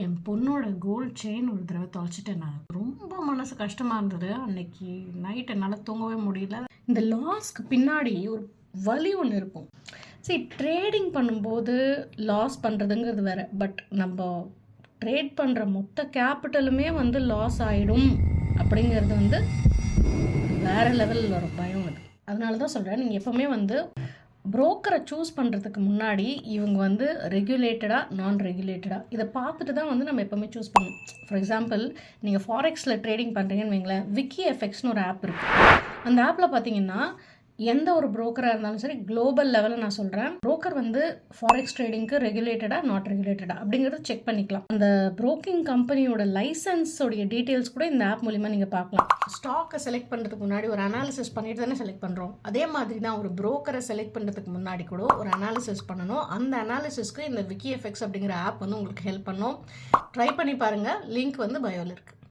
என் பொண்ணோட gold chain ஒரு தடவை தொலைச்சிட்டேன் நான். ரொம்ப மனசு கஷ்டமாக இருந்தது. அன்னைக்கு நைட் என்னால் தூங்கவே முடியல. இந்த லாஸ்க்கு பின்னாடி ஒரு வலி ஒன்று இருக்கும். சரி, ட்ரேடிங் பண்ணும்போது லாஸ் பண்ணுறதுங்கிறது வேறு. பட் நம்ம ட்ரேட் பண்ணுற மொத்த கேபிட்டலுமே லாஸ் ஆகிடும் அப்படிங்கிறது வேறு லெவலில் ஒரு பயம் அது. அதனால தான் சொல்கிறேன், நீங்கள் எப்போவுமே புரோக்கரை சூஸ் பண்ணுறதுக்கு முன்னாடி இவங்க ரெகுலேட்டடாக நான் ரெகுலேட்டடாக இதை பார்த்துட்டு தான் நம்ம எப்போவுமே சூஸ் பண்ணணும். ஃபார் எக்ஸாம்பிள், நீங்கள் ஃபாரெக்ஸில் ட்ரேடிங் பண்ணுறீங்கன்னு வைங்களேன், விக்கி எஃப்எக்ஸ்னு ஒரு ஆப் இருக்குது. அந்த ஆப்பில் பார்த்தீங்கன்னா எந்த ஒரு புரோக்கராக இருந்தாலும் சரி, குளோபல் லெவலில் நான் சொல்கிறேன், புரோக்கர் ஃபாரெக்ஸ் ட்ரேடிங்க்கு ரெகுலேட்டடாக நாட் ரெகுலேட்டடாக அப்படிங்கிறத செக் பண்ணிக்கலாம். அந்த புரோக்கிங் கம்பெனியோட லைசன்ஸோடைய டீட்டெயில்ஸ் கூட இந்த ஆப் மூலிமா நீங்கள் பார்க்கலாம். ஸ்டாக்கை செலக்ட் பண்ணுறதுக்கு முன்னாடி ஒரு அனாலிசிஸ் பண்ணிட்டு தானே செலக்ட் பண்ணுறோம். அதே மாதிரி தான் ஒரு புரோக்கரை செலக்ட் பண்ணுறதுக்கு முன்னாடி கூட ஒரு அனாலிசிஸ் பண்ணணும். அந்த அனாலிசிஸ்க்கு இந்த விக்கி எஃப்எக்ஸ் அப்படிங்கிற ஆப் உங்களுக்கு ஹெல்ப் பண்ணும். ட்ரை பண்ணி பாருங்கள். லிங்க் பயோவில் இருக்குது.